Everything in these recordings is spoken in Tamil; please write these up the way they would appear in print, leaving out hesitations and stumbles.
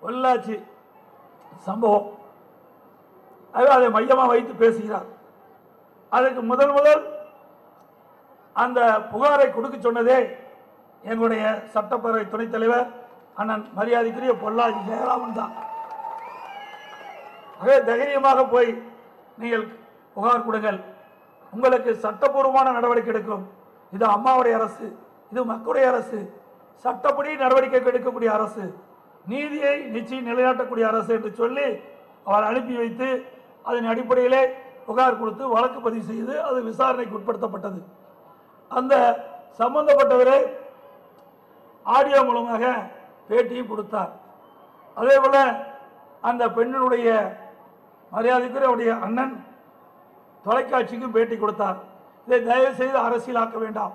பொள்ளாச்சி சம்பவம், அதை மையமாக வைத்து பேசுகிறார். அதற்கு முதல் அந்த புகாரை கொடுக்க சொன்னதே எங்களுடைய சட்டப்பேரவை துணைத் தலைவர் அண்ணன் மரியாதைக்குரிய பொள்ளாச்சி ஜெயராமன் தான். தைரியமாக போய் நீங்கள் புகார் கொடுங்கள், உங்களுக்கு சட்டப்பூர்வமான நடவடிக்கை எடுக்கும். இது அம்மாவுடைய அரசு, இது மக்களுடைய அரசு, சட்டப்படி நடவடிக்கை எடுக்கக்கூடிய அரசு, நீதியை நிச்சயம் நிலைநாட்டக்கூடிய அரசு என்று சொல்லி அவர் அனுப்பி வைத்து அதன் அடிப்படையிலே புகார் கொடுத்து வழக்கு பதிவு செய்து அது விசாரணைக்கு உட்படுத்தப்பட்டது. அந்த சம்பந்தப்பட்டவரை ஆடியோ மூலமாக பேட்டியும் கொடுத்தார். அதே போல அந்த பெண்ணினுடைய மரியாதைக்குரிய அண்ணன் தொலைக்காட்சிக்கும் பேட்டி கொடுத்தார். இதை தயவு செய்து அரசியலாக்க வேண்டாம்,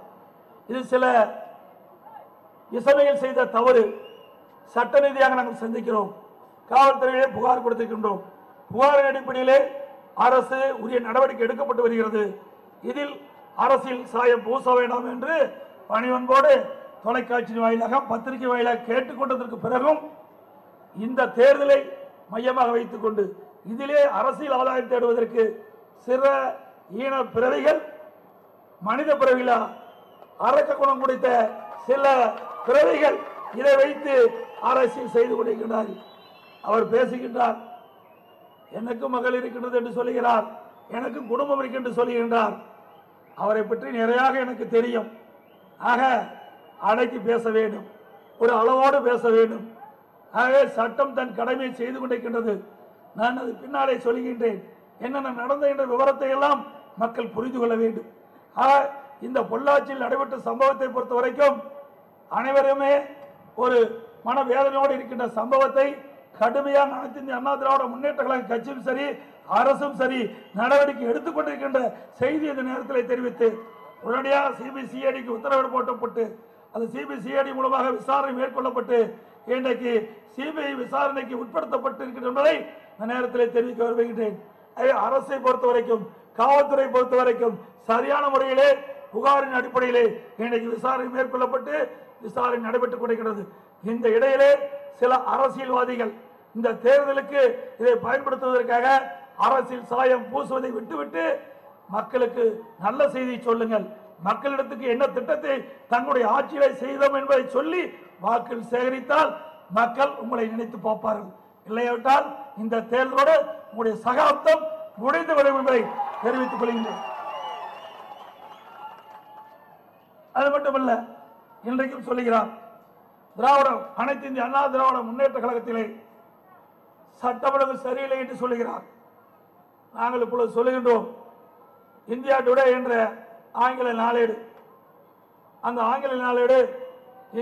இது சில இசைமையில் செய்த தவறு, சட்ட ரீதியாக நாங்கள் சந்திக்கிறோம், காவல்துறையிலே புகார் கொடுத்திருக்கின்றோம், புகாரின் அடிப்படையிலே அரசு உரிய நடவடிக்கை எடுக்கப்பட்டு வருகிறது, இதில் அரசியல் சாயம் பூச வேண்டாம் என்று பணிவன்போடு தொலைக்காட்சி வாயிலாக பத்திரிகை வாயிலாக கேட்டுக்கொண்டதற்கு பிறகும் இந்த தேர்தலை மையமாக வைத்துக் கொண்டு இதிலே அரசியல் ஆதாயம் தேடுவதற்கு சிற ஈன பிறவிகள், மனித பிறவிகளா அரக்க குணம் குடித்த சில பிறவிகள் இதை வைத்து அரசியல் செய்து கொண்டிருக்கிறார்கள். அவர் பேசுகின்றார், எனக்கும் மகள் இருக்கின்றது என்று சொல்லுகிறார், எனக்கும் குடும்பம் இருக்கின்றது சொல்லுகின்றார். அவரை பற்றி நிறையாக எனக்கு தெரியும். ஆக அடக்கி பேச வேண்டும், ஒரு அளவோடு பேச வேண்டும். ஆகவே சட்டம் தன் கடமையை செய்து கொண்டிருக்கின்றது. நான் அது பின்னாலே சொல்கின்றேன். என்னென்ன நடந்த என்ற விவரத்தை எல்லாம் மக்கள் புரிந்து கொள்ள வேண்டும். இந்த பொள்ளாச்சியில் நடைபெற்ற சம்பவத்தை பொறுத்த வரைக்கும் அனைவருமே ஒரு மனவேதனையோடு இருக்கின்ற சம்பவத்தை கடுமையாக அனைத்து இந்திய அண்ணா திராவிட முன்னேற்ற கழக கட்சியும் சரி அரசும் சரி நடவடிக்கை எடுத்துக்கொண்டிருக்கின்ற செய்தி இந்த நேரத்தில் தெரிவித்து உடனடியாக சிபிசிஐடிக்கு உத்தரவு போட்டப்பட்டு அது சிபிசிஐடி மூலமாக விசாரணை மேற்கொள்ளப்பட்டு இன்றைக்கு சிபிஐ விசாரணைக்கு உட்படுத்தப்பட்டிருக்கிறது என்பதை இந்த நேரத்தில் தெரிவிக்க விரும்புகின்றேன். அரசை பொறுத்த வரைக்கும் காவல்துறை பொறுத்த வரைக்கும் சரியான முறையிலே புகாரின் அடிப்படையிலே இன்றைக்கு விசாரணை மேற்கொள்ளப்பட்டு விசாரணை நடைபெற்றுக் கொண்டிருக்கிறது. இந்த இடையிலே சில அரசியல்வாதிகள் இந்த தேர்தலுக்கு இதை பயன்படுத்துவதற்காக அரசியல் சாயம் பூசுவதை விட்டுவிட்டு மக்களுக்கு நல்ல செய்தியை சொல்லுங்கள், மக்களிடத்துக்கு என்ன திட்டத்தை தங்களுடைய ஆட்சியை செய்தோம் என்பதை சொல்லி வாக்குகள் சேகரித்தால் மக்கள் உங்களை நினைத்து பார்ப்பார்கள். இல்லையாவிட்டால் இந்த தேர்தலோடு உங்களுடைய சகாப்தம் முடிந்துவிடும் என்பதை தெரிவித்துக் கொள்கின்றேன். அது மட்டுமல்ல, இன்றைக்கும் சொல்லுகிறார், அனைத்து இந்திய அண்ணா திராவிட முன்னேற்ற கழகத்திலே சட்டம் ஒழுங்கு சரியில்லை என்று சொல்லுகிறார். நாங்கள் இப்பொழுது சொல்லுகின்றோம், இந்தியா டுடே என்ற ஆங்கில நாளேடு, அந்த ஆங்கில நாளேடு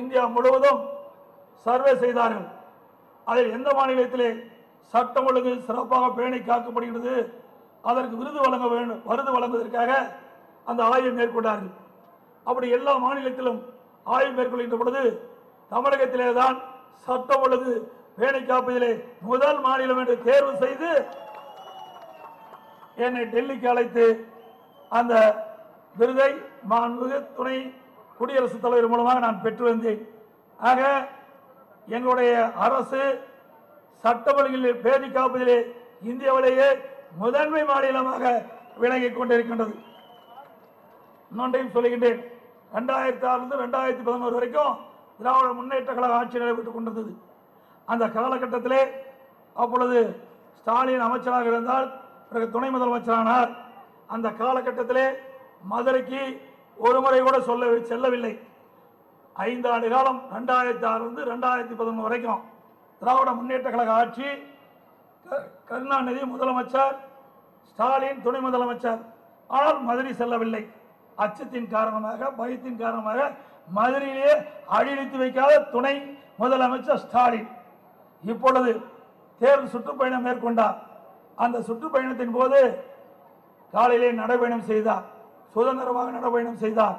இந்தியா முழுவதும் சர்வே செய்தார்கள். அதில் எந்த மாநிலத்திலே சட்டம் ஒழுங்கு சிறப்பாக பேணி காக்கப்படுகிறது அதற்கு விருது வழங்குவதற்காக அந்த ஆய்வை மேற்கொண்டார்கள். அப்படி எல்லா மாநிலத்திலும் ஆய்வு மேற்கொள்கின்ற பொழுது தமிழகத்திலே தான் சட்டம் ஒழுங்கு பேணி காப்பதிலே முதல் மாநிலம் என்று தேர்வு செய்து என்னை டெல்லிக்கு அழைத்து அந்த விருதை மாண்புமிகு துணை குடியரசுத் தலைவர் மூலமாக நான் பெற்று வந்தேன். ஆக எங்களுடைய அரசு சட்டம் ஒழுங்கில் பேணி காப்பதிலே இந்தியாவிலேயே முதன்மை மாநிலமாக விளங்கிக் கொண்டிருக்கின்றது. இன்னொன்றையும் சொல்லுகின்றேன், 2006 2011 வரைக்கும் திராவிட முன்னேற்ற கழக ஆட்சி நடைபெற்றுக் கொண்டிருந்தது. அந்த காலகட்டத்திலே அப்பொழுது ஸ்டாலின் அமைச்சராக இருந்தால், பிறகு துணை முதலமைச்சரானார். அந்த காலகட்டத்திலே மதுரைக்கு ஒரு முறை கூட செல்லவில்லை. 5 ஆண்டு காலம் 2006 2011 வரைக்கும் திராவிட முன்னேற்ற கழக ஆட்சி, கருணாநிதி முதலமைச்சர், ஸ்டாலின் துணை முதலமைச்சர். ஆனால் மதுரை செல்லவில்லை. அச்சத்தின் காரணமாக, பயத்தின் காரணமாக மதுரையிலே அழித்து வைக்காத துணை முதலமைச்சர் ஸ்டாலின் இப்பொழுது தேர்தல் சுற்றுப்பயணம் மேற்கொண்டார். அந்த சுற்றுப்பயணத்தின் போது காலையிலே நடைபயணம் செய்தார், சுதந்திரமாக நடைபயணம் செய்தார்.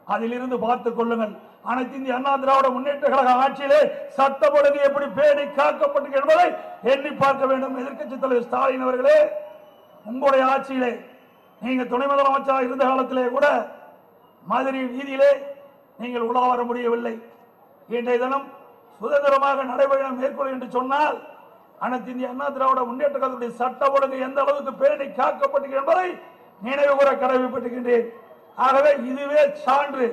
அதிலிருந்து பார்த்துக் கொள்ளுங்கள், அனைத்து இந்திய அண்ணா திராவிட முன்னேற்ற கழக ஆட்சியிலே சட்டம் ஒழுங்கு எப்படி பேணி காக்கப்பட்டது என்பதை எண்ணி பார்க்க வேண்டும். எதிர்க்கட்சி தலைவர் ஸ்டாலின் அவர்களே, உங்களுடைய ஆட்சியிலே நீங்கள் துணை முதலமைச்சராக இருந்த காலத்திலே கூட மதுரை வீதியிலே நீங்கள் உலா வர முடியவில்லை. இன்றைய தினம் சுதந்திரமாக நடைபயணம் மேற்கொள்ளும் என்று சொன்னால் அனைத்து இந்திய அண்ணா திராவிட முன்னேற்ற கழகத்துடைய சட்ட ஒழுங்கு எந்த அளவுக்கு பேணி காக்கப்பட்டது என்பதை நினைவு கூற கடமைப்பட்டுகின்றேன். ஆகவே இதுவே சான்று.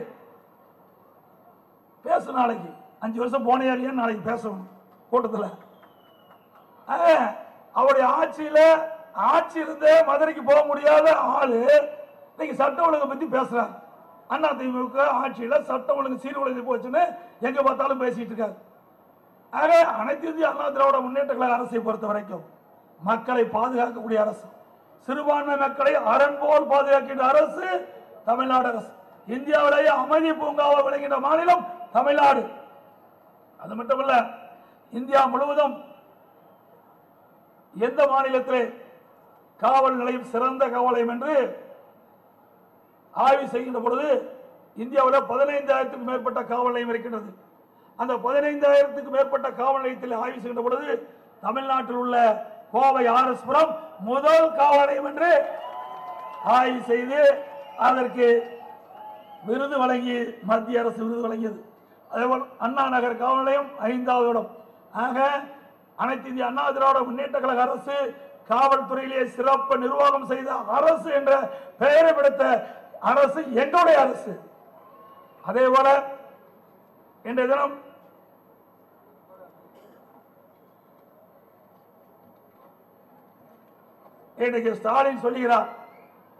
பேச நாளைக்கு 5 வருஷம் போனையா இல்லையா நாளைக்கு பேசணும் கூட்டத்தில். அவருடைய ஆட்சி இருந்தே மதுரைக்கு போக முடியாத ஆளு இன்னைக்கு சட்ட ஒழுங்கை பத்தி பேசுறாங்க. அண்ணா திமுக ஆட்சியில சட்ட ஒழுங்கு சீர்குலைந்து போச்சுன்னு எங்க பார்த்தாலும் பேசிட்டு இருக்காரு. ஆக அனைத்து இந்திய அண்ணா திராவிட முன்னேற்ற கழக அரசை பொறுத்த வரைக்கும் மக்களை பாதுகாக்கக்கூடிய அரசு, சிறுபான்மை மக்களை அரண் போல் பாதுகாக்கின்ற அரசு தமிழ்நாடு அரசு. இந்தியாவிலேயே அமைதி பூங்காவை விளங்கின்ற மாநிலம் தமிழ்நாடு. அது மட்டுமல்ல, இந்தியா முழுவதும் எந்த மாநிலத்திலே காவல் நிலையம் சிறந்த காவல் நிலையம் என்று ஆய்வு செய்கின்ற பொழுது இந்தியாவில் 15,000க்கும் மேற்பட்ட காவல் நிலையம் இருக்கின்றது. அந்த 15,000க்கும் மேற்பட்ட காவல் நிலையத்தில் ஆய்வு செய்கின்ற பொழுது தமிழ்நாட்டில் உள்ள கோவை RS புரம் முதல் காவல் நிலையம் என்று ஆய்வு செய்து அதற்கு விருது வழங்கி மத்திய அரசு விருது வழங்கியது. அதேபோல் அண்ணா நகர் காவல் நிலையம் 5வது இடம். ஆக அனைத்து இந்திய அண்ணா திராவிட முன்னேற்ற கழக அரசு காவல்துறையிலே சிறப்பு நிர்வாகம் செய்த அரசு என்ற பெயரை பிடித்த அரசு எங்களுடைய அரசு. அதே போல இன்றைய தினம் இன்றைக்கு ஸ்டாலின் சொல்லுகிறார்,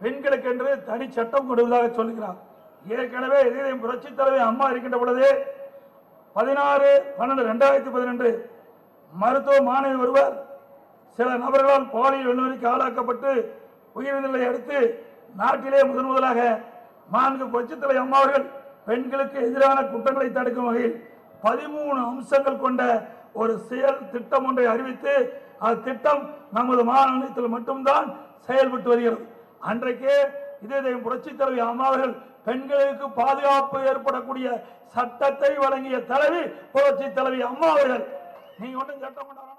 பெண்களுக்கு என்று தனி சட்டம் கொடுவதாக சொல்லுகிறார். ஏற்கனவே இதயம் புரட்சி தலைவர் அம்மா இருக்கின்ற பொழுது 16/12/2012 மருத்துவ மாணவி ஒருவர் சில நபர்களால் பாலியல் வன்முறைக்கு ஆளாக்கப்பட்டு உயிரிழந்ததை அடுத்து நாட்டிலே முதலாக 4 புரட்சி தலைவர் அம்மா அவர்கள் பெண்களுக்கு எதிரான குற்றங்களை தடுக்கும் வகையில் 13 அம்சங்கள் கொண்ட ஒரு செயல் திட்டம் ஒன்றை அறிவித்து அந்த திட்டம் நமது மாநிலத்தில் மட்டும்தான் செயல்பட்டு வருகிறது. அன்றைக்கே இதே புரட்சி தலைவி அம்மா அவர்கள் பெண்களுக்கு பாதுகாப்பு ஏற்படக்கூடிய சட்டத்தை வழங்கிய தலைவி புரட்சி தலைவி அம்மா அவர்கள். நீங்க ஒன்றும் சட்டம் கொண்டாட